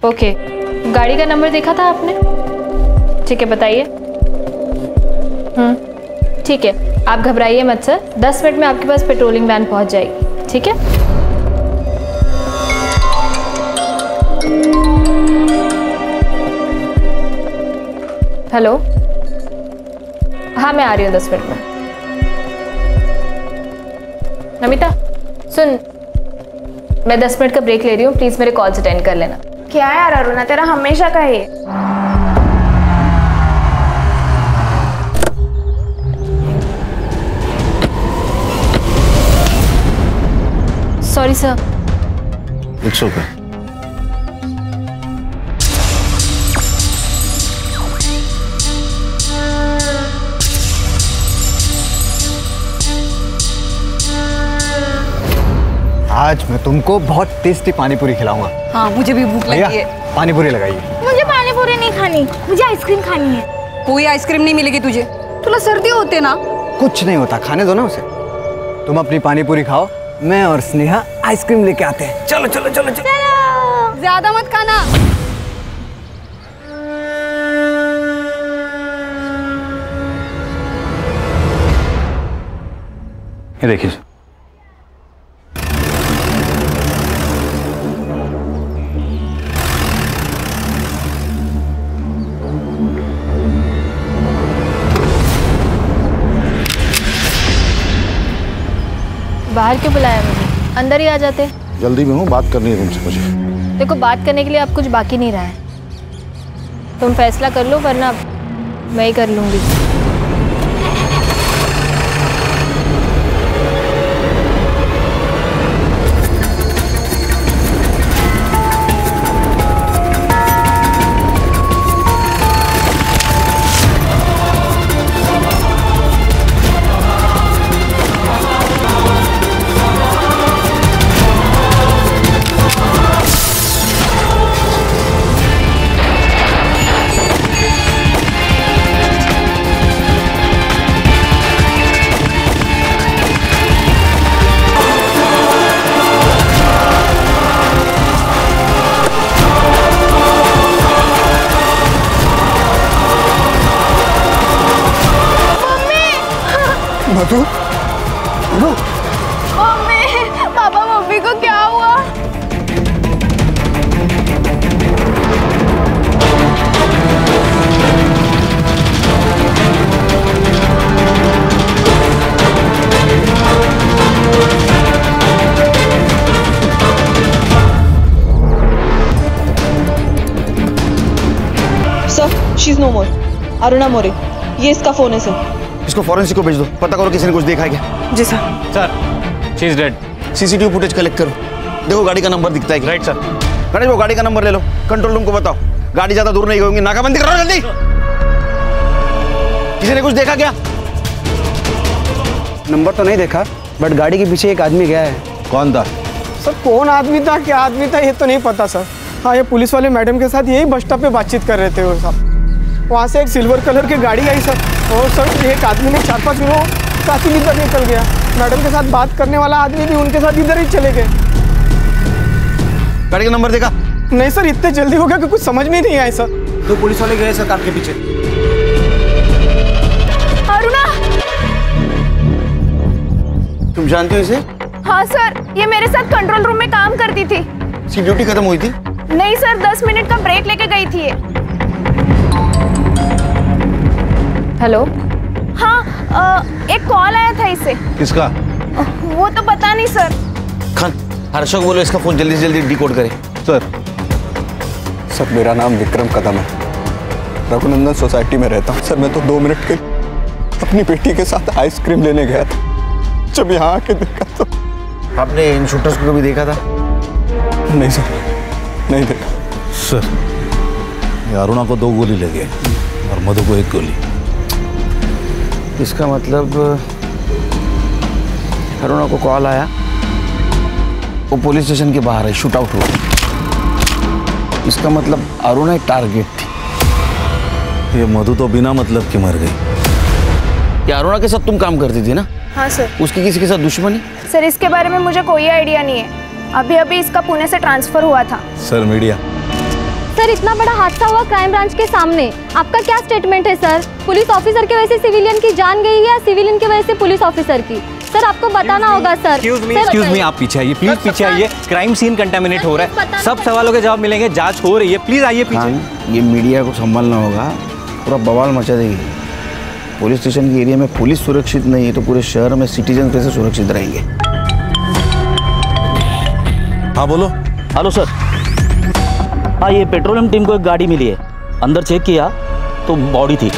Okay, गाड़ी का number देखा था आपने? ठीक है, बताइए। ठीक है, आप घबराइए मत सर, 10 मिनट में आपके पास पेट्रोलिंग वैन पहुंच जाएगी। ठीक है? हेलो, हाँ मैं आ रही हूँ 10 मिनट में। नमिता सुन, मैं 10 मिनट का ब्रेक ले रही हूँ, प्लीज मेरे कॉल्स अटेंड कर लेना। क्या यार अरुणा, तेरा हमेशा का है। Sorry sir. It's okay. आज मैं तुमको बहुत टेस्टी पानीपुरी खिलाऊंगा। हाँ मुझे भी भूख लगी है। पानीपुरी लगाइए। मुझे पानीपुरी नहीं खानी, मुझे आइसक्रीम खानी है। कोई आइसक्रीम नहीं मिलेगी तुझे, तुला सर्दी होते ना। कुछ नहीं होता, खाने दो ना उसे। तुम अपनी पानीपुरी खाओ, मैं और स्नेहा आइसक्रीम लेके आते हैं। चलो चलो चलो चलो। ज्यादा मत खाना। ये देखिए, बाहर क्यों बुलाया मुझे? अंदर ही आ जाते। जल्दी में हूँ, बात करनी है तुमसे मुझे। देखो, बात करने के लिए अब कुछ बाकी नहीं रहा है। तुम फैसला कर लो, वरना मैं ही कर लूंगी। मधु, मम्मी, पापा मम्मी को क्या हुआ? सर, शी इज नो मोर। अरुणा मोरे, ये इसका फोन है सर। इसको फॉरेंसिक को भेज दो, पता करो किसी ने कुछ देखा है क्या। जी sir. Sir, she is dead. CCTV footage collect करो, देखो गाड़ी का नंबर दिखता है क्या। Right sir. गणेश, वो गाड़ी का नंबर ले लो, कंट्रोल रूम को बताओ। गाड़ी ज्यादा दूर नहीं होगी, नाकाबंदी करो जल्दी। किसी ने कुछ देखा क्या? नंबर तो नहीं देखा, बट गाड़ी के पीछे एक आदमी गया है। कौन था? सर कौन आदमी था, क्या आदमी था, ये तो नहीं पता सर। हाँ, ये पुलिस वाले मैडम के साथ यही बस स्टॉप पे बातचीत कर रहे थे वो साहब। वहाँ से एक सिल्वर कलर की गाड़ी आई सर, और सर एक आदमी ने 4-5 लोग काफी इधर निकल गया। मैडम के साथ बात करने वाला आदमी भी उनके साथ इधर ही चले गए। गाड़ी का नंबर देखा? नहीं सर, इतने जल्दी हो गया कि कुछ समझ में नहीं आया सर। 2 पुलिस वाले गए सर कार के पीछे। अरुणा। तुम जानते हो इसे? हाँ सर, ये मेरे साथ कंट्रोल रूम में काम करती थी। इसकी ड्यूटी खत्म हुई थी? नहीं सर, 10 मिनट का ब्रेक लेके गई थी ये। हेलो। हाँ, एक कॉल आया था इसे। किसका? वो तो पता नहीं सर। खान, हर्षो को बोलो इसका फोन जल्दी से जल्दी डिकोड करे। सर मेरा नाम विक्रम कदम है, रघुनंदन सोसाइटी में रहता हूँ। सर मैं तो 2 मिनट के अपनी बेटी के साथ आइसक्रीम लेने गया था, जब यहाँ आके देखा तो। आपने इन शूटर्स को कभी देखा था? नहीं सर, नहीं देखा। सर, अरुणा को 2 गोली लगे और मधु को 1 गोली। इसका मतलब अरुणा को कॉल आया, वो पुलिस स्टेशन के बाहर है, शूट आउट हुआ। इसका मतलब अरुणा एक टारगेट थी। ये मधु तो बिना मतलब की मर गई। ये अरुणा के साथ तुम काम करती थी ना? हाँ सर। उसकी किसी के साथ दुश्मनी? सर इसके बारे में मुझे कोई आइडिया नहीं है, अभी अभी इसका पुणे से ट्रांसफर हुआ था। सर मीडिया, सर इतना बड़ा हादसा हुआ क्राइम ब्रांच के सामने, आपका क्या स्टेटमेंट है सर? पुलिस ऑफिसर की वजह से सिविलियन की जान गई या सिविलियन की वजह से पुलिस ऑफिसर की? सर आपको बताना होगा सर। एक्सक्यूज मी, आप पीछे आइए प्लीज, पीछे आइए। क्राइम सीन कंटामिनेट हो रहा है, सब सवालों के जवाब मिलेंगे, जांच हो रही है, प्लीज आइए पीछे। ये मीडिया को संभालना होगा, पूरा बवाल मचा देगी। पुलिस स्टेशन के एरिया में पुलिस सुरक्षित नहीं है तो पूरे शहर में सिटीजन कैसे सुरक्षित रहेंगे? हाँ बोलो। हेलो सर, हाँ ये पेट्रोलियम टीम को एक गाड़ी मिली है, अंदर चेक किया तो बॉडी थी।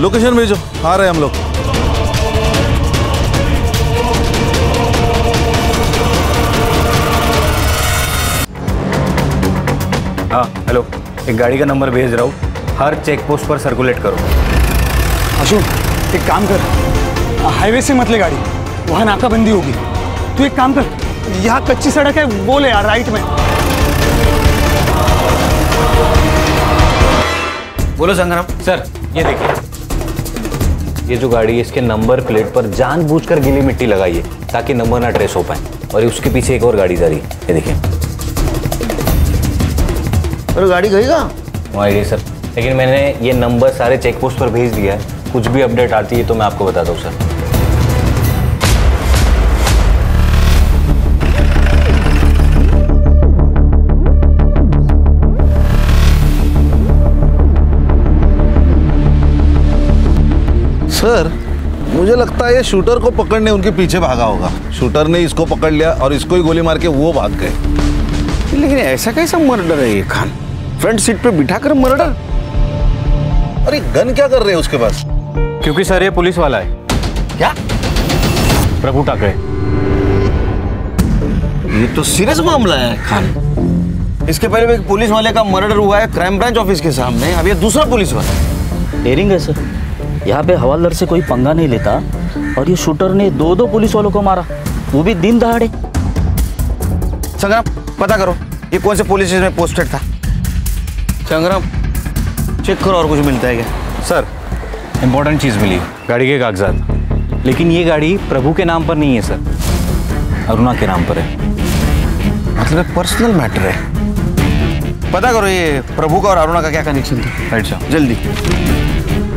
लोकेशन भेजो, आ रहे हैं हम लोग। हाँ हेलो, एक गाड़ी का नंबर भेज रहा हूँ, हर चेक पोस्ट पर सर्कुलेट करो। अशोक एक काम कर, हाईवे से मत ले गाड़ी, वहाँ नाकाबंदी होगी। तू एक काम कर, यहाँ कच्ची सड़क है वो ले यार, राइट में। बोलो संग्राम। सर ये देखिए, ये जो गाड़ी है इसके नंबर प्लेट पर जानबूझकर गीली मिट्टी लगाई है ताकि नंबर ना ट्रेस हो पाए, और उसके पीछे एक और गाड़ी जा रही है, ये देखिए। अरे गाड़ी गई कहाँ? वहाँ गई सर, लेकिन मैंने ये नंबर सारे चेक पोस्ट पर भेज दिया है, कुछ भी अपडेट आती है तो मैं आपको बताता हूँ सर। सर मुझे लगता है ये शूटर को पकड़ने उनके पीछे भागा होगा। शूटर ने इसको पकड़ लिया और इसको ही गोली मार के वो भाग गए। लेकिन ऐसा कैसा मर्डर है ये खान? फ्रंट सीट पे बिठाकर मर्डर? अरे गन क्या कर रहे हैं उसके पास? क्योंकि सर ये पुलिस वाला है। क्या? प्रभु टाकरे। ये तो सीरियस मामला है खान। इसके पहले भी एक पुलिस वाले का मर्डर हुआ है क्राइम ब्रांच ऑफिस के सामने, अब ये दूसरा पुलिस वाला। डेयरिंग है सर, यहाँ पे हवालदार से कोई पंगा नहीं लेता और ये शूटर ने दो पुलिस वालों को मारा, वो भी दिन दहाड़े। संग्राम पता करो ये कौन से पुलिस स्टेशन में पोस्टेड था। संग्राम चेक करो और कुछ मिलता है क्या? सर इंपॉर्टेंट चीज़ मिली, गाड़ी के कागजात, लेकिन ये गाड़ी प्रभु के नाम पर नहीं है सर, अरुणा के नाम पर है। मतलब पर्सनल मैटर है। पता करो ये प्रभु का और अरुणा का क्या कनेक्शन था। राइट सर, जल्दी।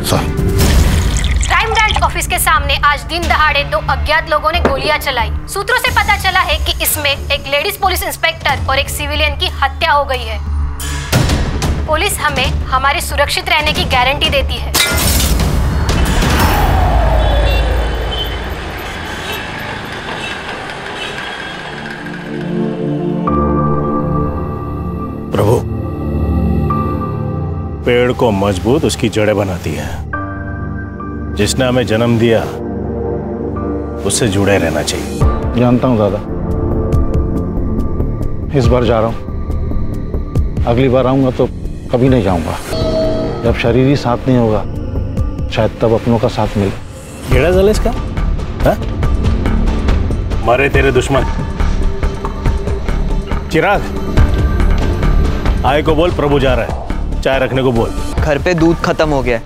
सर क्राइम ब्रांच ऑफिस के सामने आज दिन दहाड़े 2 अज्ञात लोगों ने गोलियां चलाई। सूत्रों से पता चला है कि इसमें एक लेडीज पुलिस इंस्पेक्टर और एक सिविलियन की हत्या हो गई है। पुलिस हमें हमारे सुरक्षित रहने की गारंटी देती है। प्रभु, पेड़ को मजबूत उसकी जड़ें बनाती है। जिसने हमें जन्म दिया उससे जुड़े रहना चाहिए। जानता हूँ दादा, इस बार जा रहा हूँ, अगली बार आऊँगा तो कभी नहीं जाऊँगा। जब शरीर ही साथ नहीं होगा शायद तब अपनों का साथ मिले। केड़ा जल इसका? हाँ? मरे तेरे दुश्मन। चिराग, आई को बोल प्रभु जा रहा है, चाय रखने को बोल। घर पे दूध खत्म हो गया है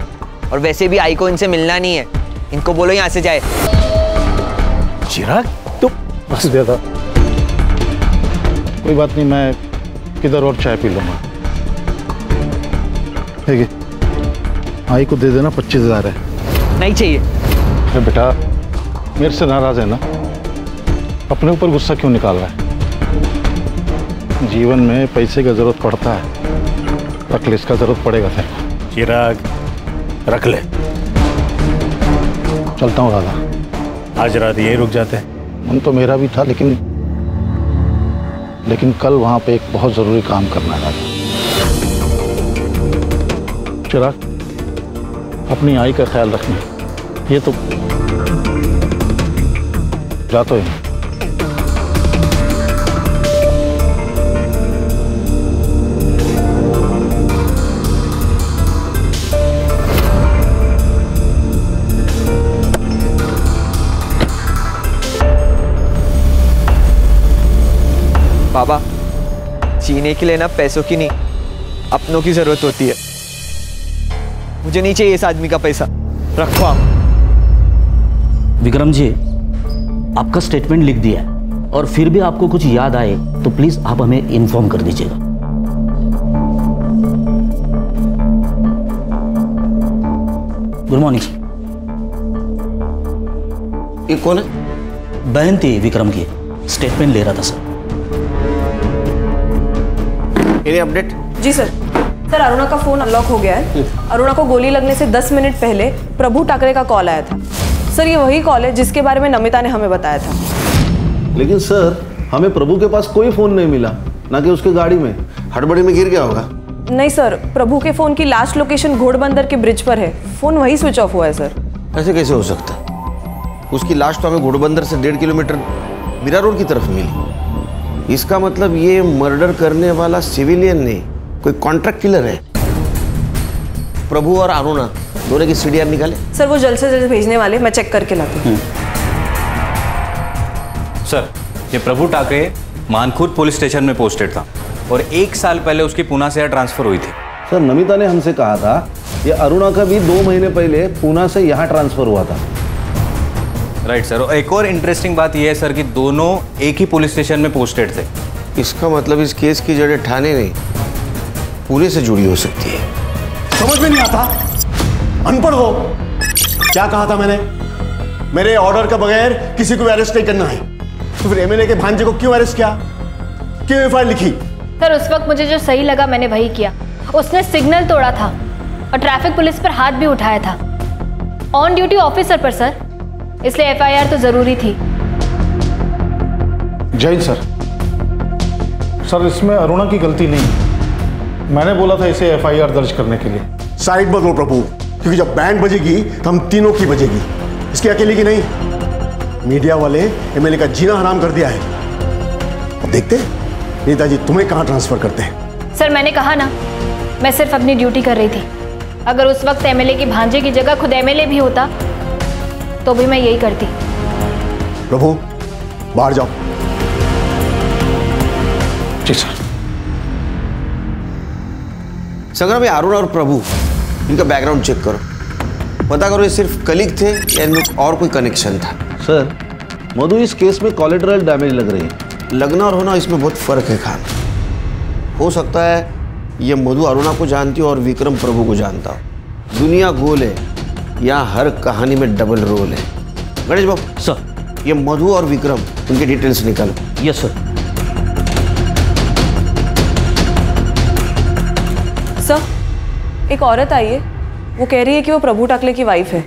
और वैसे भी आई को इनसे मिलना नहीं है, इनको बोलो यहाँ से जाए। चिराग तो बस देता, कोई बात नहीं, मैं किधर और चाय पी लूँगा। ठीक है, आई को दे देना, 25,000 है। नहीं चाहिए। अरे बेटा मेरे से नाराज है ना, अपने ऊपर गुस्सा क्यों निकाल रहा है? जीवन में पैसे का जरूरत पड़ता है, रख ले, इसका जरूरत पड़ेगा तेरे को। चिराग रख ले। चलता हूँ दादा। आज रात यही रुक जाते हैं। मन तो मेरा भी था, लेकिन कल वहाँ पे एक बहुत ज़रूरी काम करना था। चिराग अपनी आई का ख्याल रखना, ये तो जा तो ही। बाबा, जीने के लिए ना पैसों की नहीं अपनों की जरूरत होती है। मुझे नहीं चाहिए इस आदमी का पैसा, रखो आप। विक्रम जी, आपका स्टेटमेंट लिख दिया है और फिर भी आपको कुछ याद आए तो प्लीज आप हमें इन्फॉर्म कर दीजिएगा। Good morning sir. ये कौन है? बहन थी विक्रम की, स्टेटमेंट ले रहा था सर। Any update? जी सर। सर अरुणा का फोन अनलॉक हो गया है। अरुणा को गोली लगने से 10 मिनट पहले प्रभु टाकरे का कॉल आया था। सर ये वही कॉल है जिसके बारे में नमिता ने हमें बताया था। लेकिन सर हमें प्रभु के पास कोई फोन नहीं मिला, ना कि उसके गाड़ी में। हड़बड़ी में गिर गया होगा। नहीं सर, प्रभु के फोन की लास्ट लोकेशन घोड़बंदर के ब्रिज पर है। फोन वही स्विच ऑफ हुआ है सर। ऐसे कैसे हो सकता? उसकी लाश तो हमें घोड़बंदर से 1.5 किलोमीटर मीरा रोड की तरफ मिली। इसका मतलब ये मर्डर करने वाला सिविलियन नहीं, कोई कॉन्ट्रैक्ट किलर है। प्रभु और अरुणा दोनों की सीडीआर निकाले? सर वो जल्द से जल्द भेजने वाले, मैं चेक करके लाती हूँ। सर ये प्रभु टाकरे मानखुर्द पुलिस स्टेशन में पोस्टेड था और 1 साल पहले उसकी पुणे से ट्रांसफर हुई थी। सर नमिता ने हमसे कहा था ये अरुणा का भी 2 महीने पहले पुणे से यहाँ ट्रांसफर हुआ था। Right sir. और एक और इंटरेस्टिंग बात यह है सर कि दोनों एक ही पुलिस स्टेशन में पोस्टेड थे। इसका मतलब इस केस की जड़ें ठाणे नहीं, पुणे से जुड़ी हो सकती है। समझ में नहीं आता, अनपढ़ हो। क्या कहा था मैंने? मेरे ऑर्डर के बगैर किसी को अरेस्ट नहीं करना है। तो फिर एमएलए के भांजे को क्यों अरेस्ट किया? क्यों एफआईआर लिखी? सर उस वक्त मुझे जो सही लगा मैंने वही किया। उसने सिग्नल तोड़ा था और ट्रैफिक पुलिस पर हाथ भी उठाया था, ऑन ड्यूटी ऑफिसर पर सर, इसलिए एफआईआर तो जरूरी थी। जय सर। सर इसमें अरुणा की गलती नहीं, मैंने बोला था इसे एफआईआर दर्ज करने के लिए। साइड बदलो प्रभु, क्योंकि जब बैंड बजेगी तो हम तीनों की बजेगी, इसकी अकेले की नहीं। मीडिया वाले एमएलए का जीना हराम कर दिया है। अब देखते नेताजी तुम्हें कहां ट्रांसफर करते हैं। सर मैंने कहा ना, मैं सिर्फ अपनी ड्यूटी कर रही थी। अगर उस वक्त एमएलए की भांजे की जगह खुद एमएलए भी होता तो भी मैं यही करती। प्रभु बाहर जाओ। जी सर। संग्राम भाई, अरुणा और प्रभु इनका बैकग्राउंड चेक करो, पता करो ये सिर्फ कलीग थे या इनमें और कोई कनेक्शन था। सर मधु इस केस में कोलेटरल डैमेज लग रही है। लगना और होना इसमें बहुत फर्क है खान। हो सकता है ये मधु अरुणा को जानती हो और विक्रम प्रभु को जानता हो। दुनिया गोल है, यहाँ हर कहानी में डबल रोल है। गणेश बाबू सर, ये मधु और विक्रम उनके डिटेल्स निकालो। Yes sir. सर एक औरत आई है, वो कह रही है कि वो प्रभु टाकले की वाइफ है।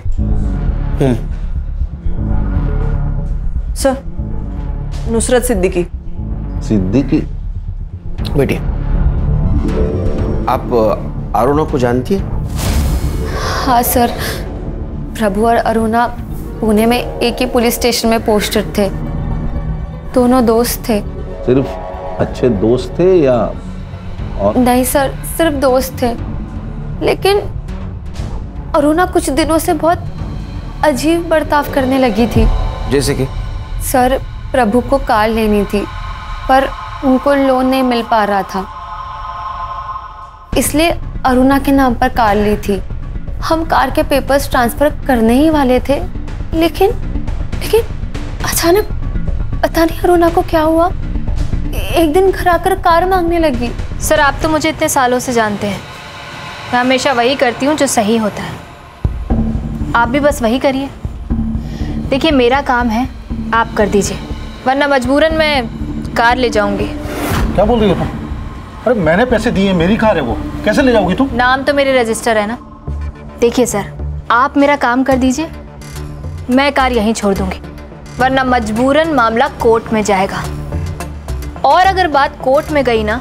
सर नुसरत सिद्दीकी। सिद्दीकी? बेटी आप अरुणा को जानती है? हाँ सर, प्रभु और अरुणा पुणे में एक ही पुलिस स्टेशन में पोस्टेड थे। दोनों दोस्त थे। सिर्फ अच्छे दोस्त थे या और? नहीं सर, सिर्फ दोस्त थे। लेकिन अरुणा कुछ दिनों से बहुत अजीब बर्ताव करने लगी थी। जैसे कि? सर प्रभु को कार लेनी थी पर उनको लोन नहीं मिल पा रहा था, इसलिए अरुणा के नाम पर कार ली थी। हम कार के पेपर्स ट्रांसफर करने ही वाले थे, लेकिन अचानक पता नहीं अरुणा को क्या हुआ, एक दिन घर आकर कार मांगने लगी। सर आप तो मुझे इतने सालों से जानते हैं, मैं हमेशा वही करती हूँ जो सही होता है। आप भी बस वही करिए। देखिए मेरा काम है, आप कर दीजिए, वरना मजबूरन मैं कार ले जाऊंगी। क्या बोल रही हो तुम? अरे मैंने पैसे दिए, मेरी कार है वो, कैसे ले जाओगी तुम? नाम तो मेरे रजिस्टर है ना। देखिए सर, आप मेरा काम कर दीजिए, मैं कार यहीं छोड़ दूंगी, वरना मजबूरन मामला कोर्ट में जाएगा। और अगर बात कोर्ट में गई ना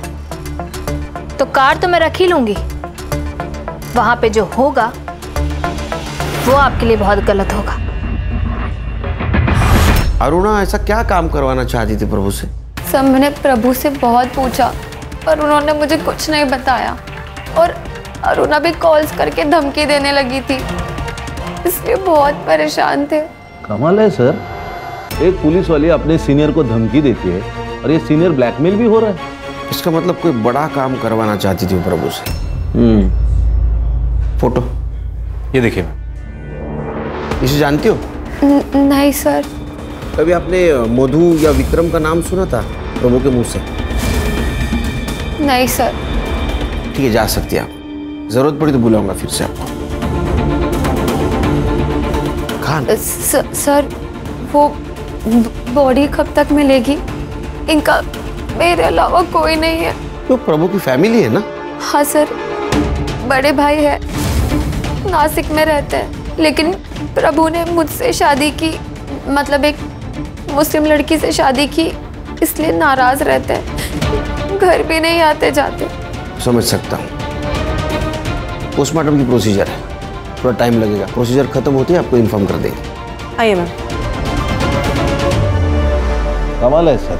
तो कार तो मैं रख ही लूंगी, वहां पे जो होगा वो आपके लिए बहुत गलत होगा। अरुणा ऐसा क्या काम करवाना चाहती थी प्रभु से? सब मैंने प्रभु से बहुत पूछा पर उन्होंने मुझे कुछ नहीं बताया, और अरुणा भी कॉल्स करके धमकी देने लगी थी, इसलिए बहुत परेशान थे। कमाल है सर, एक पुलिस वाली अपने सीनियर को धमकी देती है और ये सीनियर ब्लैकमेल भी हो रहा है। इसका मतलब कोई बड़ा काम करवाना चाहती थी प्रभु से। फोटो ये देखिए। इसे जानती हो? नहीं सर। कभी आपने मधु या विक्रम का नाम सुना था प्रभु के मुंह से? नहीं सर। ठीक है, जा सकती हैं आप, जरूरत पड़ी तो बुलाऊंगा फिर से आपको। खान। सर वो बॉडी कब तक मिलेगी? इनका मेरे अलावा कोई नहीं है। तो प्रभु की फैमिली है ना? हाँ सर, बड़े भाई है, नासिक में रहते हैं, लेकिन प्रभु ने मुझसे शादी की, मतलब एक मुस्लिम लड़की से शादी की, इसलिए नाराज रहते हैं, घर भी नहीं आते जाते। समझ सकता हूँ। पोस्टमार्टम की प्रोसीजर है, थोड़ा टाइम लगेगा। प्रोसीजर खत्म होती है आपको इन्फॉर्म कर देंगे। आइए मैम। कमाल है सर,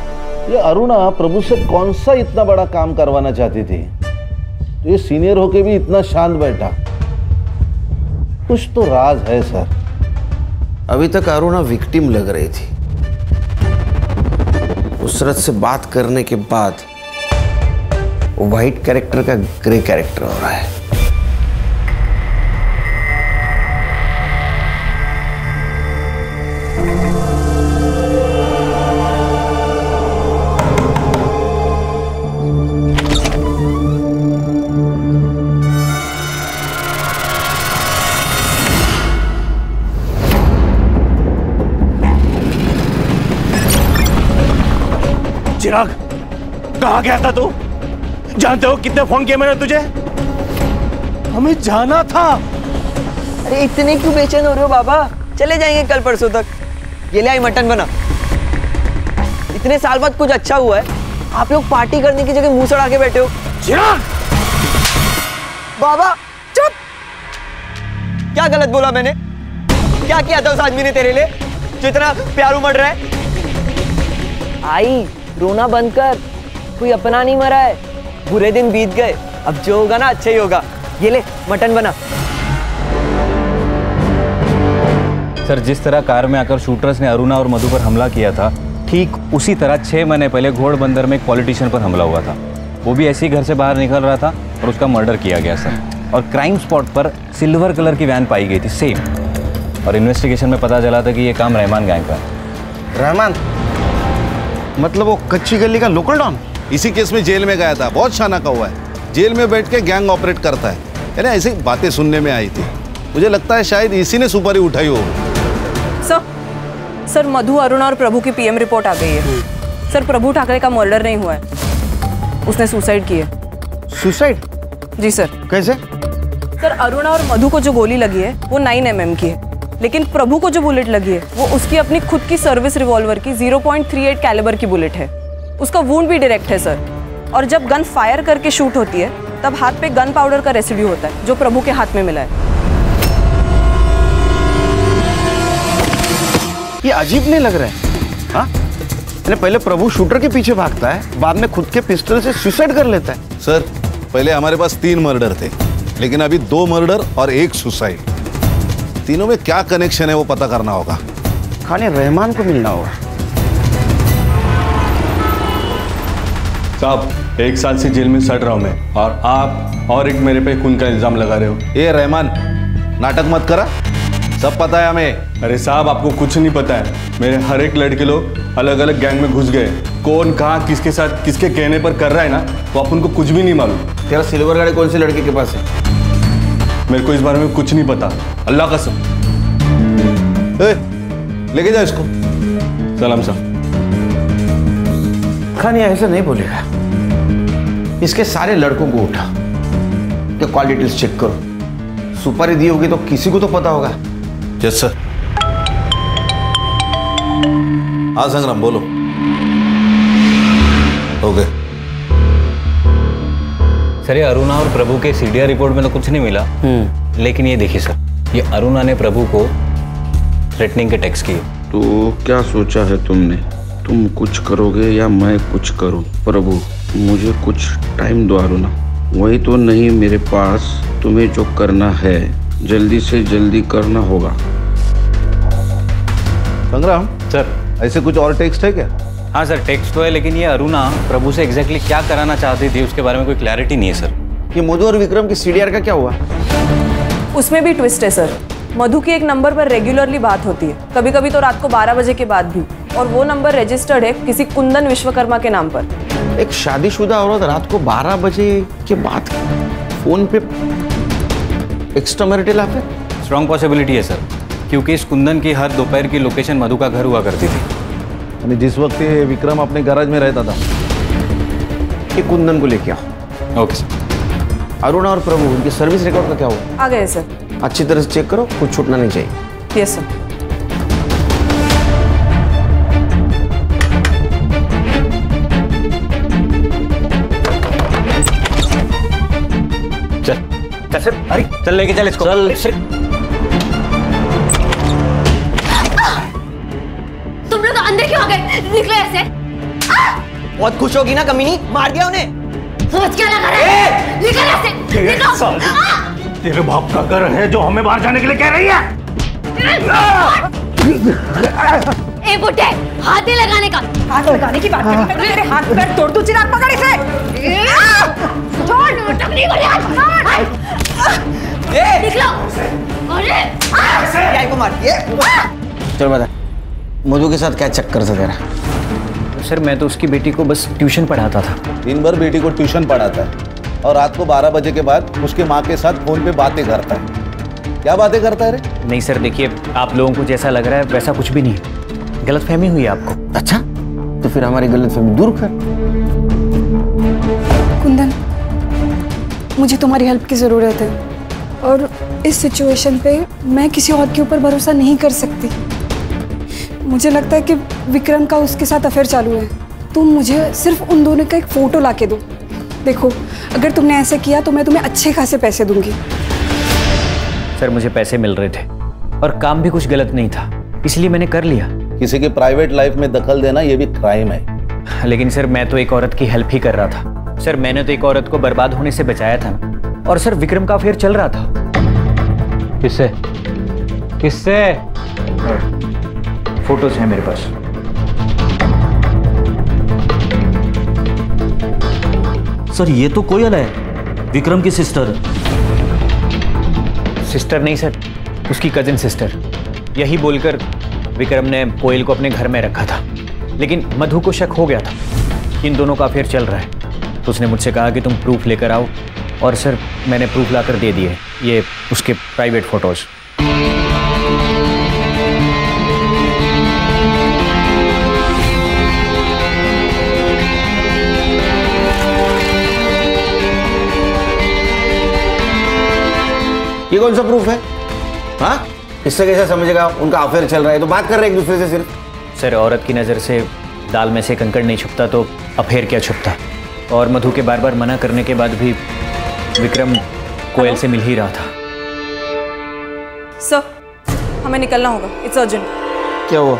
ये अरुणा प्रभु से कौन सा इतना बड़ा काम करवाना चाहती थी, ये सीनियर होके भी इतना शांत बैठा? कुछ तो राज है सर। अभी तक अरुणा विक्टिम लग रही थी, उसरत से बात करने के बाद व्हाइट कैरेक्टर का ग्रे कैरेक्टर हो रहा है। चिराग, कहाँ गया था तू? जानते हो कितने फोन किए मैंने तुझे? हमें जाना था। अरे इतने क्यों बेचैन हो रहे हो बाबा? चले जाएंगे कल परसों तक। ये ले आई मटन बना। इतने साल बाद कुछ अच्छा हुआ है, आप लोग पार्टी करने की जगह मुंह सड़ा के बैठे हो। चिराग! बाबा चुप! क्या गलत बोला मैंने? क्या किया था उस आदमी ने तेरे लिए जो इतना प्यार उमड़ रहा है? आई, रोना बंद कर, कोई अपना नहीं मरा है, बुरे दिन बीत गए, अब जो होगा ना अच्छा ही होगा। ये ले मटन बना। सर, जिस तरह कार में आकर शूटर्स ने अरुणा और मधु पर हमला किया था, ठीक उसी तरह 6 महीने पहले घोड़बंदर में एक पॉलिटिशियन पर हमला हुआ था। वो भी ऐसे ही घर से बाहर निकल रहा था और उसका मर्डर किया गया सर। और क्राइम स्पॉट पर सिल्वर कलर की वैन पाई गई थी, सेम। और इन्वेस्टिगेशन में पता चला था कि ये काम रहमान गैंग का है। रहमान मतलब वो कच्ची गली का लोकल डॉन? इसी केस में जेल में गया था, बहुत शाना का हुआ है। जेल में बैठ के गैंग ऑपरेट करता है ना, ऐसी बातें सुनने में आई थी। मुझे लगता है शायद इसी ने सुपारी उठाई हो। सर, मधु, अरुणा और प्रभु की पीएम रिपोर्ट आ गई है। सर, प्रभु ठाकरे का मर्डर नहीं हुआ है, उसने सुसाइड की है। सुसाइड? जी सर। कैसे? सर, अरुणा और मधु को जो गोली लगी है वो 9 mm की है, लेकिन प्रभु को जो बुलेट लगी है वो उसकी अपनी खुद की सर्विस रिवॉल्वर की 0.38 कैलिबर की बुलेट है। उसका वुंड भी डायरेक्ट है सर। और जब गन फायर करके शूट होती है तब हाथ पे गन पाउडर का रेसिड्यू होता है जो प्रभु के हाथ में मिला है। ये अजीब नहीं लग रहा है? हाँ, पहले प्रभु शूटर के पीछे भागता है, बाद में खुद के पिस्टल से सुसाइड कर लेता है। सर, पहले हमारे पास 3 मर्डर थे, लेकिन अभी 2 मर्डर और 1 सुसाइड। तीनों में क्या कनेक्शन है वो पता करना होगा। खाने रहमान को मिलना होगा। साहब, 1 साल से जेल में सड़ रहा हूं मैं, और आप और एक मेरे पे खून का इल्जाम लगा रहे हो। ए रहमान, नाटक मत करा, सब पता है हमें। अरे साहब, आपको कुछ नहीं पता है। मेरे हर एक लड़के लोग अलग अलग गैंग में घुस गए। कौन कहाँ किसके साथ किसके कहने पर कर रहा है ना, तो अपन को कुछ भी नहीं मालूम। तेरा सिल्वर गाड़ी कौन से लड़के के पास है? मेरे को इस बारे में कुछ नहीं पता, अल्लाह कसम। लेके जाओ इसको। सलाम साहब। खानी ऐसा नहीं बोलेगा। इसके सारे लड़कों को उठा के कॉल डिटेल्स चेक करो। सुपारी दी होगी तो किसी को तो पता होगा। Yes sir. हाँ संग्राम, बोलो। ओके सर, ये अरुणा और प्रभु के सीडीआर रिपोर्ट में तो कुछ नहीं मिला, लेकिन ये देखिए सर, ये अरुणा ने प्रभु को थ्रेटनिंग के टेक्स्ट किए। तो क्या सोचा है तुमने? तुम कुछ करोगे या मैं कुछ करूं? प्रभु, मुझे कुछ टाइम दो अरुणा। वही तो नहीं मेरे पास। तुम्हें जो करना है जल्दी से जल्दी करना होगा। संग्राम सर, ऐसे कुछ और टेक्स्ट है क्या? हाँ सर, टेक्स्ट तो है, लेकिन ये अरुणा प्रभु से एग्जैक्टली क्या कराना चाहती थी उसके बारे में कोई क्लैरिटी नहीं है सर। ये मधु और विक्रम की सीडीआर का क्या हुआ? उसमें भी ट्विस्ट है सर। मधु की एक नंबर पर रेगुलरली बात होती है, कभी कभी तो रात को 12 बजे के बाद भी, और वो नंबर रजिस्टर्ड है किसी कुंदन विश्वकर्मा के नाम पर। एक शादीशुदा औरत रात को 12 बजे के बाद फोन पे extra marital affair? Strong possibility है सर। क्योंकि इस कुंदन की हर दोपहर की लोकेशन मधु का घर हुआ करती थी। यानी जिस वक्त ये विक्रम अपने गैराज में रहता था। ये कुंदन को लेके आओ। Okay sir. अरुणा और प्रभु, उनकी सर्विस रिकॉर्ड का क्या हुआ? आ गए सर। अच्छी तरह से चेक करो, कुछ छूटना नहीं चाहिए। Yes sir. चल सर, अरे चल लेके चल इसको। चल सर। तुम लोग अंदर क्यों आ गए? निकलो ऐसे। बहुत खुश होगी ना कमीनी, मार दिया उन्हें। सोच क्या लगा रहा है? निकल ऐसे, निकलो। तेरे बाप का घर है जो हमें बाहर जाने के लिए कह रही है। ए बुड्ढे, हाथ नहीं लगाने का। हाथ लगाने की बात करी मैं तो तेरे हाथ पैर तोड़ दूं। चिराग पकड़ इसे। छोड़, टकली को ले। निकलो। अरे को मार दिए। चल बता, मधु के साथ क्या चक्कर था तेरा? सर मैं तो उसकी बेटी को बस ट्यूशन पढ़ाता था। दिन भर बेटी को ट्यूशन पढ़ाता है और रात को 12 बजे के बाद उसके माँ के साथ फोन पे बातें करता है। क्या बातें करता है रे? नहीं सर, देखिए आप लोगों को जैसा लग रहा है वैसा कुछ भी नहीं है। गलतफहमी हुई है आपको। अच्छा, तो फिर हमारी गलतफहमी दूर कर। कुंदन, मुझे तुम्हारी हेल्प की ज़रूरत है और इस सिचुएशन पे मैं किसी और के ऊपर भरोसा नहीं कर सकती। मुझे लगता है कि विक्रम का उसके साथ अफेयर चालू है। तुम मुझे सिर्फ उन दोनों का एक फ़ोटो ला के दो। देखो, अगर तुमने ऐसे किया तो मैं तुम्हें अच्छे खासे पैसे दूंगी। सर मुझे पैसे मिल रहे थे और काम भी कुछ गलत नहीं था, इसलिए मैंने कर लिया। किसी के प्राइवेट लाइफ में दखल देना ये भी क्राइम है। लेकिन सर मैं तो एक औरत की हेल्प ही कर रहा था। सर मैंने तो एक औरत को बर्बाद होने से बचाया था ना। और सर विक्रम का अफेयर चल रहा था। किससे? किससे? फोटोज हैं मेरे पास। सर ये तो कोयल है, विक्रम की सिस्टर। सिस्टर नहीं सर, उसकी कजिन सिस्टर। यही बोलकर विक्रम ने कोयल को अपने घर में रखा था, लेकिन मधु को शक हो गया था कि इन दोनों का अफेयर चल रहा है। तो उसने मुझसे कहा कि तुम प्रूफ लेकर आओ, और सर मैंने प्रूफ लाकर दे दिए। ये उसके प्राइवेट फोटोज। ये कौन सा प्रूफ है? हाँ, इससे कैसे समझेगा उनका अफेयर चल रहा है? तो बात कर रहे हैं एक दूसरे से सिर्फ। सर औरत की नज़र से दाल में से कंकड़ नहीं छुपता, तो अफेयर क्या छुपता? और मधु के बार बार मना करने के बाद भी विक्रम कोयल से मिल ही रहा था। सर हमें निकलना होगा, इट्स अर्जेंट। क्या हुआ?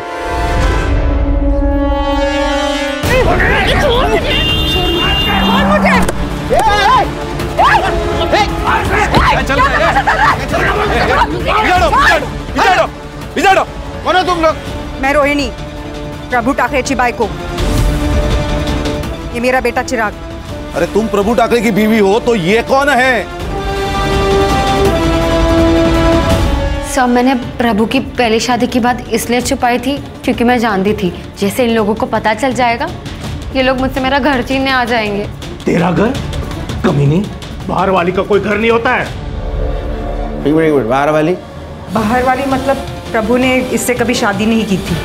कौन है तुम लोग? मैं रोहिणी, प्रभू टाकरेची बायको। ये मेरा बेटा चिराग। अरे तुम प्रभु टाकरे की बीवी हो तो ये कौन है? सर मैंने प्रभु की पहली शादी की बात इसलिए छुपाई थी क्योंकि मैं जानती थी जैसे इन लोगों को पता चल जाएगा ये लोग मुझसे मेरा घर छीनने आ जाएंगे। तेरा घर? कमीनी, बाहर वाली का कोई घर नहीं होता है। एक मिनट, बाहर वाली? बाहर वाली मतलब प्रभु ने इससे कभी शादी नहीं की थी।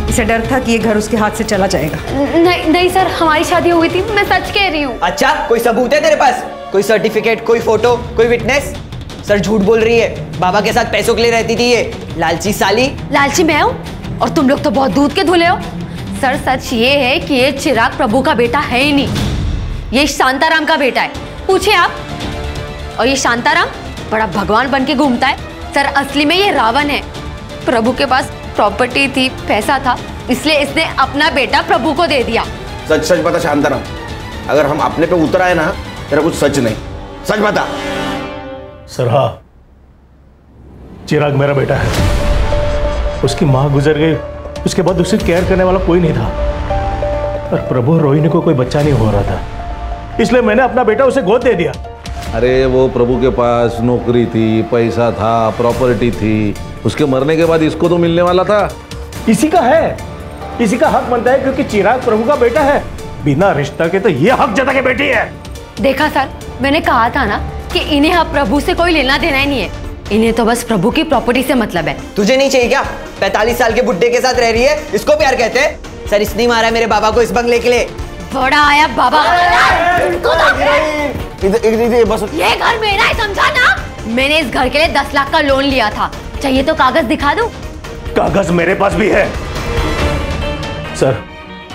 इसे डर था कि ये घर उसके हाथ से चला जाएगा। नहीं नहीं सर, हमारी शादी हो गई थी, मैं सच कह रही हूँ। अच्छा, कोई सबूत है तेरे पास? कोई सर्टिफिकेट, कोई फोटो, कोई विटनेस? सर झूठ बोल रही है। बाबा के साथ पैसों के लिए रहती थी ये लालची साली। लालची मैं हूँ और तुम लोग तो बहुत दूध के धुले हो। सर सच ये है कि ये चिराग प्रभु का बेटा है ही नहीं, ये शांताराम का बेटा है। पूछे आप। और ये शांताराम बड़ा भगवान बन के घूमता है। सर असली में ये रावण है। प्रभु के पास प्रॉपर्टी थी, पैसा था, इसलिए इसने अपना बेटा प्रभु को दे दिया। सच सच बता शांताराम, अगर हम अपने पे उतर आए ना, तेरा कुछ सच नहीं, सच बता। सर हाँ, चिराग मेरा बेटा है। उसकी माँ गुजर गई, उसके बाद उसे केयर करने वाला कोई नहीं था। और प्रभु और रोहिणी को कोई बच्चा नहीं हो रहा था, इसलिए मैंने अपना बेटा उसे गोद दे दिया। अरे वो प्रभु के पास नौकरी थी, पैसा था, प्रॉपर्टी थी, उसके मरने के बाद इसको तो मिलने वाला था। इसी का है, इसी का हक बनता है क्योंकि चिराग प्रभु का बेटा है। बिना रिश्ता के तो ये हक जता के बेटी है। देखा सर, मैंने कहा था ना कि इन्हें अब प्रभु से कोई लेना देना ही नहीं है। इन्हें तो बस प्रभु की प्रॉपर्टी से मतलब है। तुझे नहीं चाहिए क्या? 45 साल के बुड्ढे के साथ रह रही है, इसको प्यार कहते हैं? सर इसने मारा मेरे बाबा को इस बंगले के लिए। बड़ा आया बाबा। बस ये घर मेरा है, समझा ना? मैंने इस घर के लिए 10 लाख का लोन लिया था। चाहिए तो कागज दिखा दूं? कागज मेरे पास भी है सर।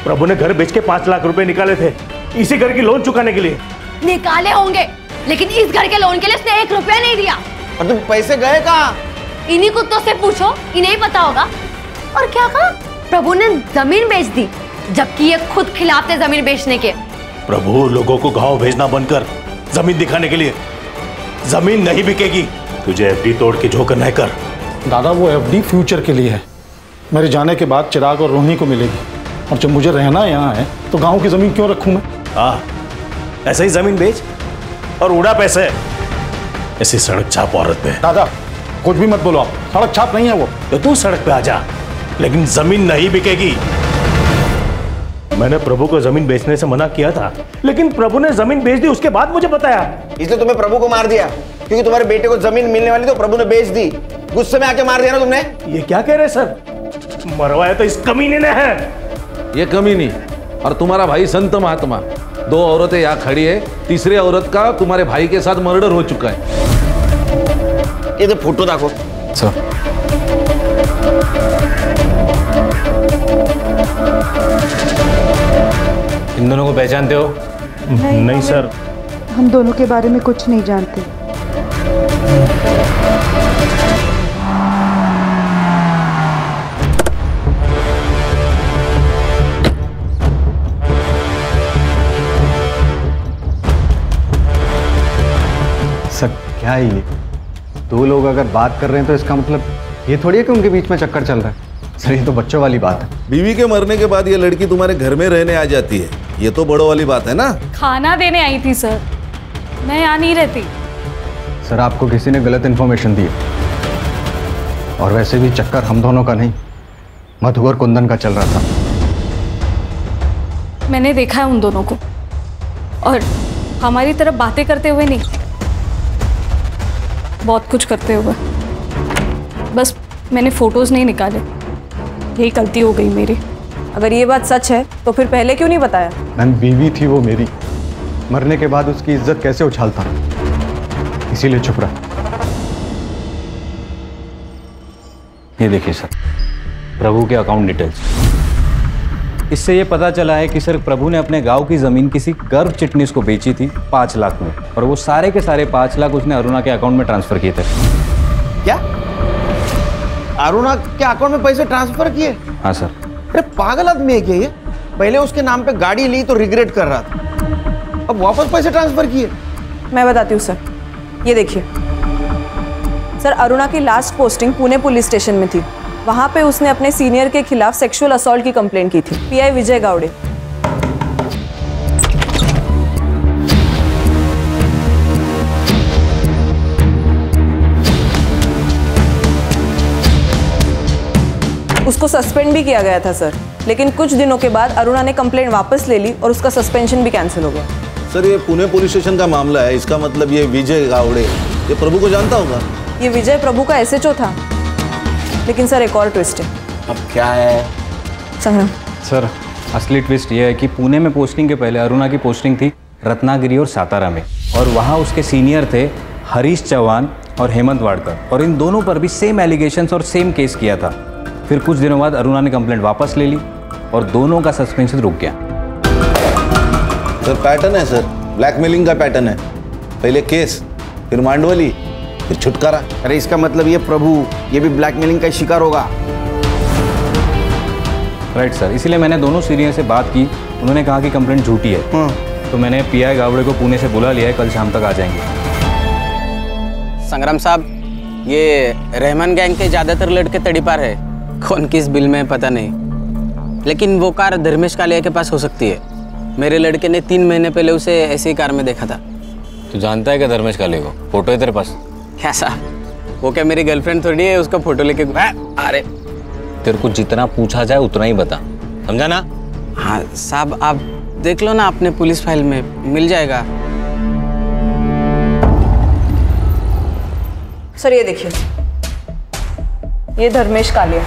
प्रभु ने घर बेच के 5 लाख रुपए निकाले थे इसी घर की लोन चुकाने के लिए। निकाले होंगे, लेकिन इस घर के लोन के लिए उसने 1 रुपया नहीं दिया। और तुम पैसे गए कहाँ? इन्हीं कुत्तों से पूछो, इन्हें ही पता होगा। और क्या कहा? प्रभु ने जमीन बेच दी, जबकि ये खुद खिलाफ थे जमीन बेचने के। प्रभु लोगों को गांव भेजना बंद कर, जमीन दिखाने के लिए। जमीन नहीं बिकेगी, तुझे एफडी तोड़ के जो करना है कर। दादा वो एफडी फ्यूचर के लिए है। मेरे जाने के बाद चिराग और रोहिणी को मिलेगी, और जब मुझे रहना यहाँ है तो गांव की जमीन क्यों रखूं मैं? हाँ, ऐसे ही जमीन बेच और उड़ा पैसे। ऐसी सड़क छाप औरत पे। दादा कुछ भी मत बोलो आप, सड़क छाप नहीं है वो। तो तू सड़क पे आ जा, लेकिन जमीन नहीं बिकेगी। मैंने प्रभु को जमीन बेचने से मना किया था, लेकिन प्रभु ने जमीन बेच दी, उसके बाद मुझे बताया। इसलिए तुम्हें प्रभु को मार दिया क्योंकि तुम्हारे बेटे को जमीन मिलने वाली तो प्रभु ने बेच दी। गुस्से में आके मार दिया ना तुमने। ये क्या कह रहे सर? मरवाया तो इस कमीने ने है। ये कमीनी और तुम्हारा भाई संत महात्मा, 2 औरतें यहाँ खड़ी है। तीसरी औरत का तुम्हारे भाई के साथ मर्डर हो चुका है। ये तो फोटो देखो सर। इन दोनों को पहचानते हो? नहीं सर, हम दोनों के बारे में कुछ नहीं जानते। सर क्या है ये? 2 लोग अगर बात कर रहे हैं तो इसका मतलब ये थोड़ी है कि उनके बीच में चक्कर चल रहा है। सर ये तो बच्चों वाली बात है। बीवी के मरने के बाद ये लड़की तुम्हारे घर में रहने आ जाती है, ये तो बड़ों वाली बात है ना। खाना देने आई थी सर, मैं यहाँ नहीं रहती। सर आपको किसी ने गलत इन्फॉर्मेशन दी है, और वैसे भी चक्कर हम दोनों का नहीं, मधु और कुंदन का चल रहा था। मैंने देखा है उन दोनों को, और हमारी तरफ बातें करते हुए नहीं, बहुत कुछ करते हुए। बस मैंने फोटोज नहीं निकाले, यही गलती हो गई मेरी। अगर ये बात सच है तो फिर पहले क्यों नहीं बताया? मैम बीवी थी वो मेरी, मरने के बाद उसकी इज्जत कैसे उछालता, इसीलिए चुप रहा। ये देखिए सर, प्रभु के अकाउंट डिटेल्स। इससे ये पता चला है कि सर प्रभु ने अपने गांव की जमीन किसी गर्भ चिटनीस को बेची थी 5 लाख में, और वो सारे के सारे 5 लाख उसने अरुणा के अकाउंट में ट्रांसफर किए थे। क्या? अरुणा के अकाउंट में पैसे ट्रांसफर किए? हाँ सर। अरे पागल आदमी है क्या ये? पहले उसके नाम पे गाड़ी ली तो रिग्रेट कर रहा था, अब वापस पैसे ट्रांसफर किए। मैं बताती हूँ सर, ये देखिए सर, अरुणा की last posting Pune police station में थी। वहां पे उसने अपने सीनियर के खिलाफ सेक्सुअल असॉल्ट की कंप्लेंट की थी। पीआई विजय गावड़े। उसको सस्पेंड भी किया गया था सर, लेकिन कुछ दिनों के बाद अरुणा ने कंप्लेंट वापस ले ली और उसका सस्पेंशन भी कैंसिल हो गया। सर ये पुणे पुलिस स्टेशन का मामला है, इसका मतलब ये विजय गावड़े ये प्रभु को जानता होगा। ये विजय प्रभु का एसएचओ था। लेकिन सर एक और ट्विस्ट है। अब क्या है? संग्राम सर असली ट्विस्ट ये है कि पुणे में पोस्टिंग के पहले अरुणा की पोस्टिंग थी रत्नागिरी और सातारा में, और वहाँ उसके सीनियर थे हरीश चौहान और हेमंत वाडकर, और इन दोनों पर भी सेम एलिगेशंस और सेम केस किया था। फिर कुछ दिनों बाद अरुणा ने कंप्लेंट वापस ले ली और दोनों का सस्पेंशन रुक गया। सर पैटर्न है सर, ब्लैकमेलिंग का पैटर्न है। पहले केस, फिर मांडवली, फिर छुटकारा। अरे इसका मतलब ये प्रभु ये भी ब्लैकमेलिंग का शिकार होगा। राइट सर, इसीलिए मैंने दोनों सीनियर से बात की, उन्होंने कहा कि कंप्लेंट झूठी है। तो मैंने पीआई गावड़े को पुणे से बुला लिया है, कल शाम तक आ जाएंगे। संग्राम साहब, ये रहमान गैंग के ज़्यादातर लड़के तड़ीपार है, कौन किस बिल में पता नहीं, लेकिन वो कार धर्मेश कालिया के पास हो सकती है। मेरे लड़के ने 3 महीने पहले उसे ऐसी कार में देखा था। तू जानता है क्या धर्मेश कालिया को? फोटो है तेरे पास? क्या साहब, वो क्या मेरी गर्लफ्रेंड थोड़ी है उसका फोटो लेके? अरे तेरे को जितना पूछा जाए उतना ही बता, समझा ना? हाँ साहब, आप देख लो ना अपने पुलिस फाइल में, मिल जाएगा। सर ये देखिए, ये धर्मेश कालिया।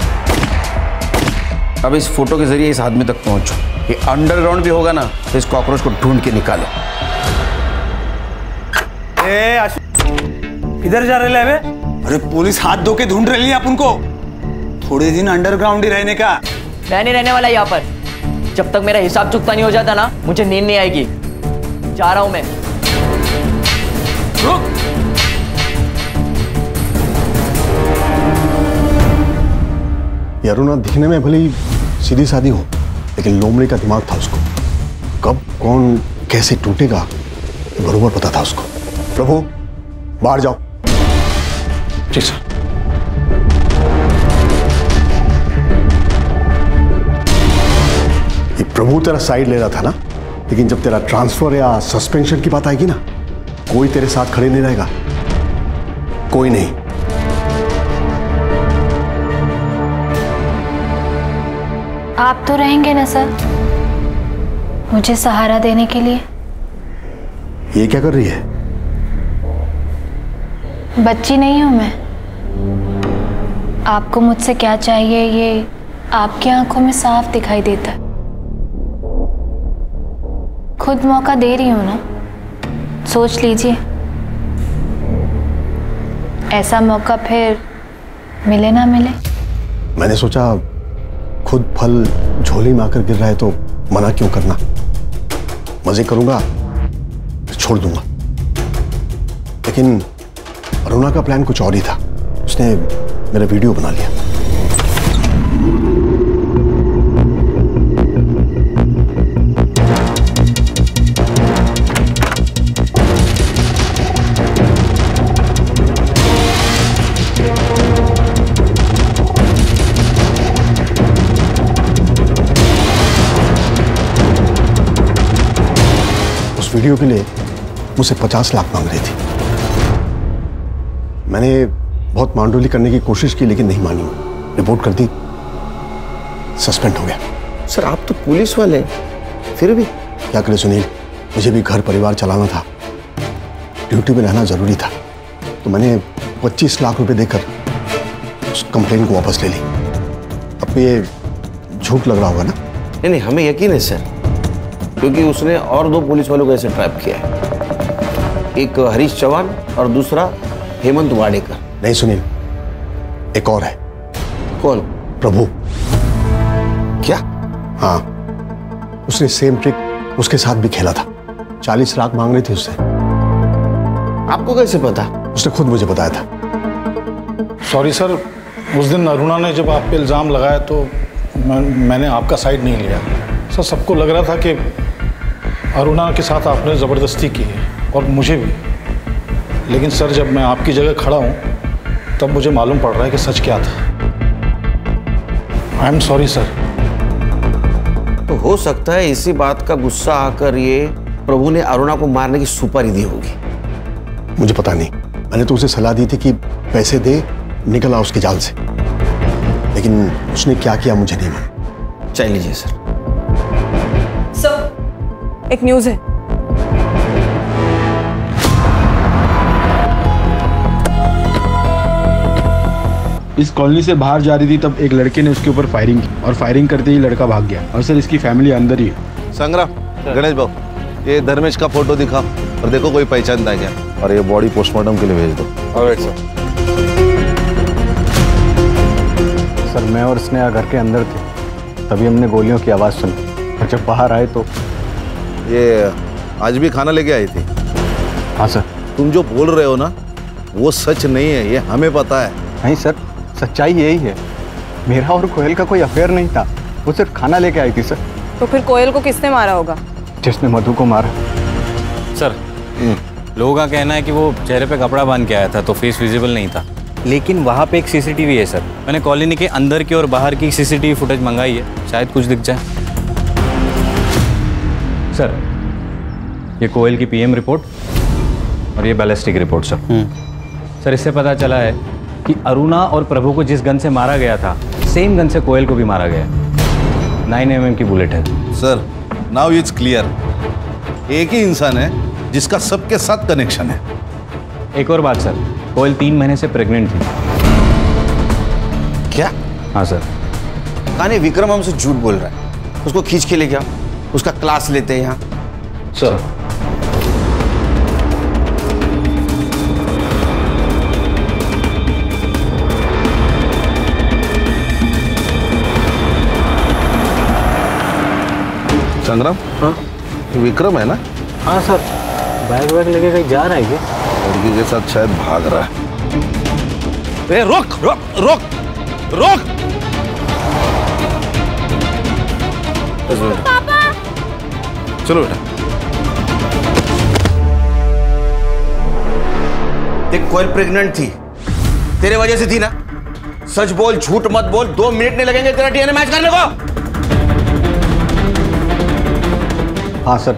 अब इस फोटो के जरिए इस आदमी तक पहुंचो। ये अंडरग्राउंड भी होगा ना तो इस कॉकरोच को ढूंढ के निकालो। किधर जा रहे हैं? अरे पुलिस हाथ धो के ढूंढ रही है अपन को। थोड़े दिन अंडरग्राउंड ही रहने का। मैं नहीं रहने वाला यहाँ पर। जब तक मेरा हिसाब चुकता नहीं हो जाता ना, मुझे नींद नहीं आएगी। जा रहा हूं मैं। रुक। ये अरुणा दिखने में भले ही सीधी सादी हो, लेकिन लोमड़ी का दिमाग था उसको। कब कौन कैसे टूटेगा बरोबर पता था उसको। प्रभु बाहर जाओ। जी सर। ये प्रभु तेरा साइड ले रहा था ना, लेकिन जब तेरा ट्रांसफर या सस्पेंशन की बात आएगी ना, कोई तेरे साथ खड़े नहीं रहेगा। कोई नहीं। आप तो रहेंगे ना सर, मुझे सहारा देने के लिए? ये क्या कर रही है? बच्ची नहीं हूं मैं। आपको मुझसे क्या चाहिए ये आपकी आंखों में साफ दिखाई देता है। खुद मौका दे रही हूं ना, सोच लीजिए। ऐसा मौका फिर मिले ना मिले। मैंने सोचा खुद फल झोली में आकर गिर रहा है तो मना क्यों करना। मजे करूंगा फिर छोड़ दूंगा। लेकिन अरुणा का प्लान कुछ और ही था। उसने मेरा वीडियो बना लिया। उस वीडियो के लिए मुझसे 50 लाख मांग रही थी। मैंने बहुत मांडोली करने की कोशिश की, लेकिन नहीं मानी। रिपोर्ट कर दी, सस्पेंड हो गया। सर आप तो पुलिस वाले हैं, फिर भी क्या करे सुनील, मुझे भी घर परिवार चलाना था, ड्यूटी में रहना जरूरी था। तो मैंने 25 लाख रुपए देकर उस कंप्लेन को वापस ले ली। अब ये झूठ लग रहा होगा ना? नहीं, हमें यकीन है सर, क्योंकि उसने और 2 पुलिस वालों को ऐसे ट्रैप किया है। एक हरीश चौहान और दूसरा हेमंत वाडेकर। नहीं सुनील, एक और है। कौन? प्रभु। क्या? हाँ, उसने सेम ट्रिक उसके साथ भी खेला था। 40 लाख मांग रहे थे उससे। आपको कैसे पता? उसने खुद मुझे बताया था। सॉरी सर, उस दिन अरुणा ने जब आप पे इल्ज़ाम लगाया तो मैंने आपका साइड नहीं लिया। सर सबको लग रहा था कि अरुणा के साथ आपने ज़बरदस्ती की है, और मुझे भी। लेकिन सर जब मैं आपकी जगह खड़ा हूँ तब मुझे मालूम पड़ रहा है कि सच क्या था। I am sorry sir. तो हो सकता है इसी बात का गुस्सा आकर ये प्रभु ने अरुणा को मारने की सुपारी दी होगी। मुझे पता नहीं, मैंने तो उसे सलाह दी थी कि पैसे दे, निकल आ उसके जाल से। लेकिन उसने क्या किया मुझे नहीं मालूम। चल लीजिए सर। सर एक न्यूज़ है। इस कॉलोनी से बाहर जा रही थी तब एक लड़के ने उसके ऊपर फायरिंग की, और फायरिंग करते ही लड़का भाग गया। और सर इसकी फैमिली अंदर ही है। संग्राम, गणेश बाबू, ये धर्मेश का फोटो दिखा और देखो कोई पहचानता है क्या, और ये बॉडी पोस्टमार्टम के लिए भेज दो। Alright sir. सर मैं और स्नेहा घर के अंदर थे, तभी हमने गोलियों की आवाज़ सुनी, और जब बाहर आए तो ये आज भी खाना लेके आई थी? हाँ सर। तुम जो बोल रहे हो ना वो सच नहीं है, ये हमें पता है। नहीं सर, सच्चाई यही है। मेरा और कोयल का कोई अफेयर नहीं था, वो सिर्फ खाना लेके आई थी सर। तो फिर कोयल को किसने मारा होगा? जिसने मधु को मारा। सर लोगों का कहना है कि वो चेहरे पे कपड़ा बांध के आया था तो फेस विजिबल नहीं था, लेकिन वहाँ पे एक सीसीटीवी है सर। मैंने कॉलोनी के अंदर की और बाहर की सीसीटीवी फुटेज मंगाई है, शायद कुछ दिख जाए। सर ये कोयल की पीएम रिपोर्ट और ये बैलिस्टिक रिपोर्ट सर। सर इससे पता चला है कि अरुणा और प्रभु को जिस गन से मारा गया था, सेम गन से कोयल को भी मारा गया। 9 mm की बुलेट है। सर नाउ इट्स क्लियर, एक ही इंसान है जिसका सबके साथ कनेक्शन है। एक और बात सर, कोयल 3 महीने से प्रेग्नेंट थी। क्या? हाँ सर। कहानी विक्रम हमसे झूठ बोल रहा है। उसको खींच के ले गया, उसका क्लास लेते हैं यहाँ। सर संग्राम, हाँ विक्रम है ना? हाँ सर, बैग वैग लेके कहीं जा रहा है क्या? लड़की के साथ शायद भाग रहा है। ए, रोक रोक रोक रोक! पापा! चलो बेटा। देख, कोयल प्रेग्नेंट थी, तेरे वजह से थी ना। सच बोल, झूठ मत बोल। 2 मिनट नहीं लगेंगे तेरा डीएनए मैच करने को। हाँ सर,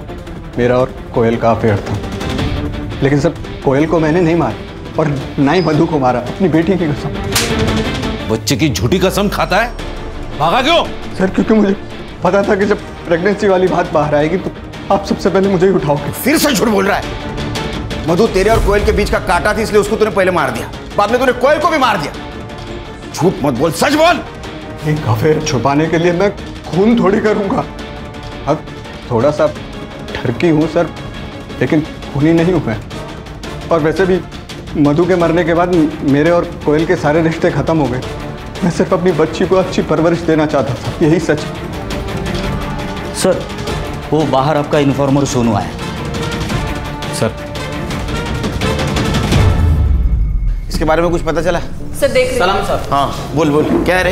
मेरा और कोयल का अफेयर था, लेकिन सर कोयल को मैंने नहीं मारा और ना ही मधु को मारा, अपनी बेटी की कसम। बच्चे की झूठी कसम खाता है? भागा क्यों? सर क्योंकि मुझे पता था कि जब प्रेगनेंसी वाली बात बाहर आएगी तो आप सबसे पहले मुझे ही उठाओगे। फिर से झूठ बोल रहा है। मधु तेरे और कोयल के बीच का कांटा थी, इसलिए उसको तूने पहले मार दिया, बाद में तूने कोयल को भी मार दिया। झूठ मत बोल, सच बोल। एक अफेयर छुपाने के लिए मैं खून थोड़ी करूंगा। अब थोड़ा सा ठरकी हूँ सर, लेकिन खूनी नहीं हूँ मैं। और वैसे भी मधु के मरने के बाद मेरे और कोयल के सारे रिश्ते खत्म हो गए। मैं सिर्फ अपनी बच्ची को अच्छी परवरिश देना चाहता था, यही सच है। सर वो बाहर आपका इन्फॉर्मर सोनू आया। सर इसके बारे में कुछ पता चला? सर देख रहे सलाम साहब। हाँ बोल बोल, क्या है रे?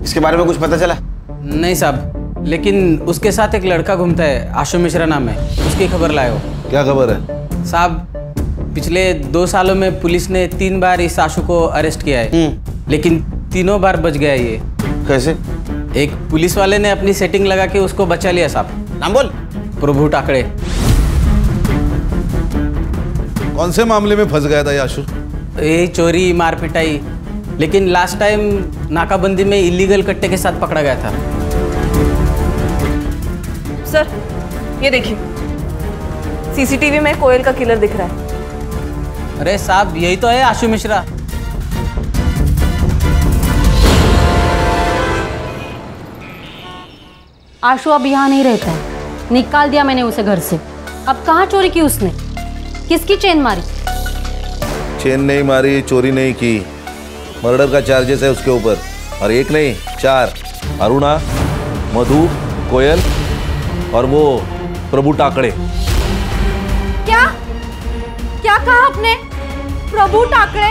इसके बारे में कुछ पता चला? नहीं साहब, लेकिन उसके साथ एक लड़का घूमता है, आशु मिश्रा नाम है, उसकी खबर लाए हो। क्या खबर है? साहब पिछले 2 सालों में पुलिस ने 3 बार इस आशु को अरेस्ट किया है, लेकिन तीनों बार बच गया ये। कैसे? एक पुलिस वाले ने अपनी सेटिंग लगा के उसको बचा लिया साहब। नाम बोल। प्रभु टाकड़े। कौन से मामले में फंस गया था ये आशु? यही चोरी मार पिटाई, लेकिन लास्ट टाइम नाकाबंदी में इलीगल कट्टे के साथ पकड़ा गया था। सर ये देखिए, सीसीटीवी में कोयल का किलर दिख रहा है। अरे साहब यही तो है आशु मिश्रा। आशु अब यहाँ नहीं रहता है, निकाल दिया मैंने उसे घर से। अब कहाँ चोरी की उसने? किसकी चेन मारी? चेन नहीं मारी, चोरी नहीं की, मर्डर का चार्जेस है उसके ऊपर, और 1 नहीं 4। अरुणा, मधु, कोयल और वो प्रभु टाकड़े। क्या क्या कहा आपने? प्रभु टाकड़े?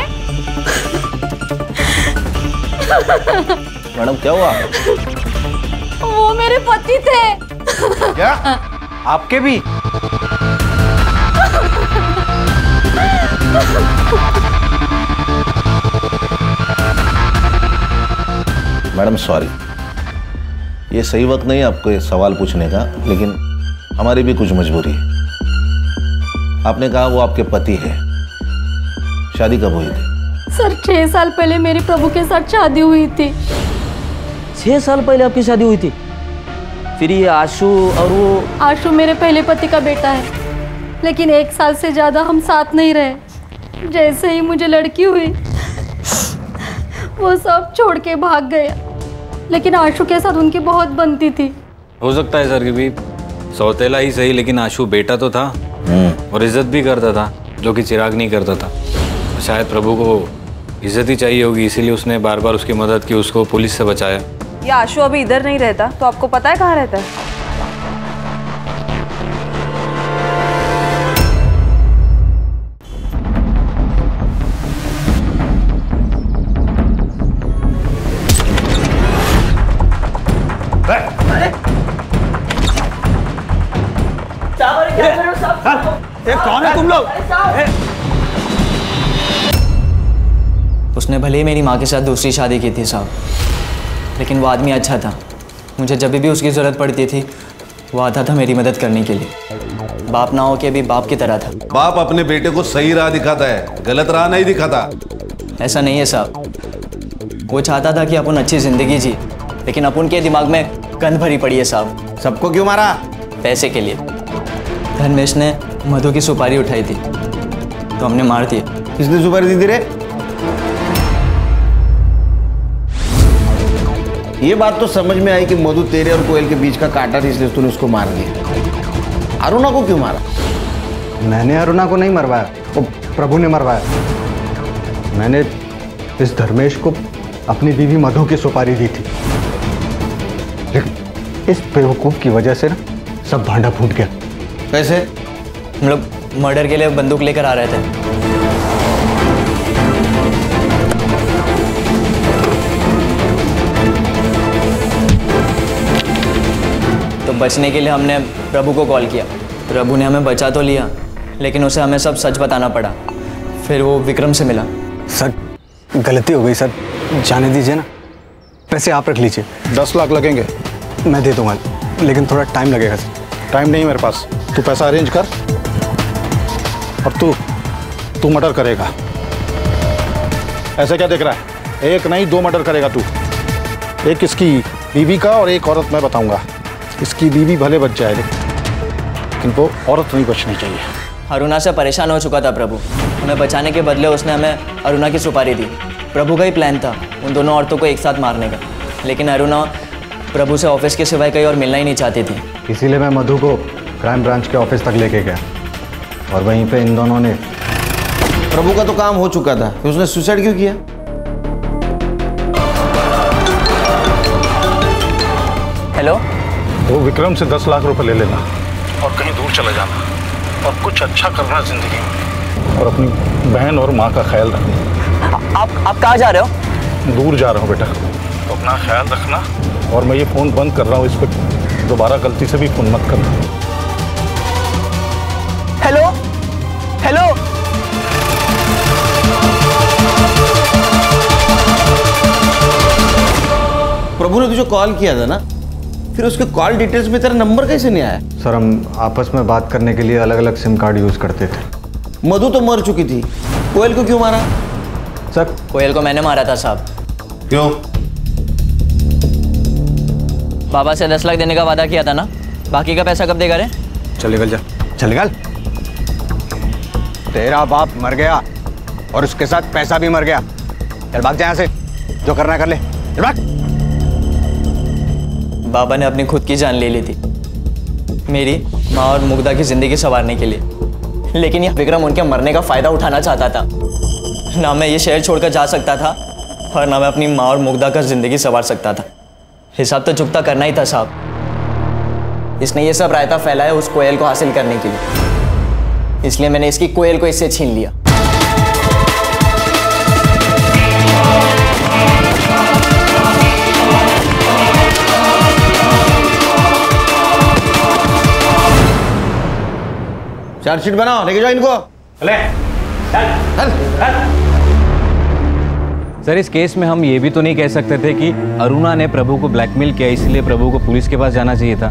मैडम क्या हुआ? वो मेरे पति थे। क्या? आपके भी? मैडम सॉरी, ये सही वक्त नहीं आपको ये सवाल पूछने का, लेकिन हमारी भी कुछ मजबूरी है। आपने कहा वो आपके पति है, शादी कब हुई थी? सर 6 साल पहले मेरी प्रभु के साथ शादी हुई थी। 6 साल पहले आपकी शादी हुई थी? फिर ये आशु और वो? आशु मेरे पहले पति का बेटा है, लेकिन 1 साल से ज्यादा हम साथ नहीं रहे। जैसे ही मुझे लड़की हुई वो सब छोड़ के भाग गया, लेकिन आशु के साथ उनकी बहुत बनती थी। हो सकता है सर कि भी सौतेला ही सही, लेकिन आशु बेटा तो था और इज्जत भी करता था, जो कि चिराग नहीं करता था। शायद प्रभु को इज्जत ही चाहिए होगी, इसीलिए उसने बार बार उसकी मदद की, उसको पुलिस से बचाया। ये आशु अभी इधर नहीं रहता, तो आपको पता है कहाँ रहता है? कौन है तुम लोग? उसने भले ही मेरी माँ के साथ दूसरी शादी की थी साहब, लेकिन वो आदमी अच्छा था। मुझे जब भी उसकी ज़रूरत पड़ती थी वो आता था मेरी मदद करने के लिए। बाप ना हो के भी बाप की तरह था। बाप अपने बेटे को सही राह दिखाता है, गलत राह नहीं दिखाता। ऐसा नहीं है साहब, वो चाहता था कि अपन अच्छी ज़िंदगी जी, लेकिन अपन के दिमाग में गंद भरी पड़ी है साहब। सबको क्यों मारा? पैसे के लिए। धर्मेश ने मधु की सुपारी उठाई थी, तो हमने मार दिया। किसने सुपारी दी थी रे? ये बात तो समझ में आई कि मधु तेरे और कोयल के बीच का कांटा थी, इसलिए तूने उसको मार दिया। अरुणा को क्यों मारा? मैंने अरुणा को नहीं मरवाया, वो प्रभु ने मरवाया। मैंने इस धर्मेश को अपनी बीवी मधु की सुपारी दी थी, लेकिन इस बेवकूफ की वजह से ना सब भांडा फूट गया। कैसे? हम लोग मर्डर के लिए बंदूक लेकर आ रहे थे। तो बचने के लिए हमने प्रभु को कॉल किया। प्रभु ने हमें बचा तो लिया, लेकिन उसे हमें सब सच बताना पड़ा। फिर वो विक्रम से मिला। सर गलती हो गई सर, जाने दीजिए ना। पैसे आप रख लीजिए। 10 लाख लगेंगे। मैं दे दूंगा, लेकिन थोड़ा टाइम लगेगा सर। टाइम नहीं मेरे पास, तू पैसा अरेंज कर और तू मर्डर करेगा। ऐसे क्या देख रहा है? एक नहीं 2 मर्डर करेगा तू। एक इसकी बीवी का और एक औरत मैं बताऊंगा। इसकी बीवी भले बच जाए, लेकिन वो औरत नहीं बचनी चाहिए। अरुणा से परेशान हो चुका था प्रभु। हमें बचाने के बदले उसने हमें अरुणा की सुपारी दी। प्रभु का ही प्लान था उन दोनों औरतों को एक साथ मारने का, लेकिन अरुणा प्रभु से ऑफिस के सिवाय कहीं और मिलना ही नहीं चाहती थी। इसीलिए मैं मधु को क्राइम ब्रांच के ऑफिस तक लेके गया और वहीं पे इन दोनों ने। प्रभु का तो काम हो चुका था, फिर उसने सुसाइड क्यों किया? हेलो, वो विक्रम से 10 लाख रुपए ले लेना और कहीं दूर चला जाना और कुछ अच्छा करना जिंदगी में, और अपनी बहन और माँ का ख्याल रखना। आप कहाँ जा रहे हो? दूर जा रहा हूँ बेटा, तो अपना ख्याल रखना। और मैं ये फ़ोन बंद कर रहा हूँ, इस पर दोबारा गलती से भी फ़ोन मत करना। हेलो हेलो, प्रभु ने तुझे कॉल किया था ना, फिर उसके कॉल डिटेल्स में तेरा नंबर कैसे नहीं आया? सर हम आपस में बात करने के लिए अलग अलग सिम कार्ड यूज़ करते थे। मधु तो मर चुकी थी, कोयल को क्यों मारा? सर कोयल को मैंने मारा था साहब। क्यों? बाबा से 10 लाख देने का वादा किया था ना, बाकी का पैसा कब देगा रे? चल निकल जा, चल निकल। तेरा बाप मर गया और उसके साथ पैसा भी मर गया। चल भाग जा यहाँ से, जो करना कर ले, चल भाग। बाबा ने अपनी खुद की जान ले ली थी मेरी, माँ और मुग्धा की जिंदगी संवारने के लिए, लेकिन यह विक्रम उनके मरने का फायदा उठाना चाहता था। ना मैं ये शहर छोड़कर जा सकता था और ना मैं अपनी माँ और मुग्धा का जिंदगी संवार सकता था। हिसाब तो चुकता करना ही था साहब। इसने ये सब रायता फैलाया उस कोयल को हासिल करने के लिए, इसलिए मैंने इसकी कोयल को इससे छीन लिया। चार्जशीट बनाओ, लेके जाओ इनको। सर इस केस में हम ये भी तो नहीं कह सकते थे कि अरुणा ने प्रभु को ब्लैकमेल किया, इसलिए प्रभु को पुलिस के पास जाना चाहिए था,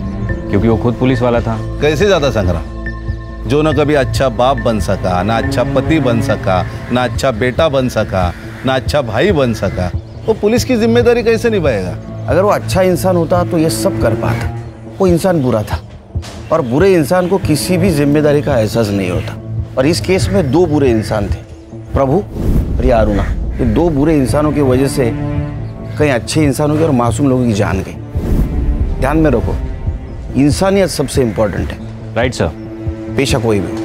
क्योंकि वो खुद पुलिस वाला था। कैसे ज्यादा संग्राम, जो न कभी अच्छा बाप बन सका, ना अच्छा पति बन सका, ना अच्छा बेटा बन सका, ना अच्छा भाई बन सका, वो पुलिस की जिम्मेदारी कैसे निभाएगा? अगर वो अच्छा इंसान होता तो ये सब कर पाता। वो इंसान बुरा था, और बुरे इंसान को किसी भी जिम्मेदारी का एहसास नहीं होता। और इस केस में 2 बुरे इंसान थे, प्रभु और ये अरुणा। ये 2 बुरे इंसानों की वजह से कई अच्छे इंसानों की और मासूम लोगों की जान गई। ध्यान में रखो, इंसानियत सबसे इंपॉर्टेंट है। Right sir. पेशा कोई भी।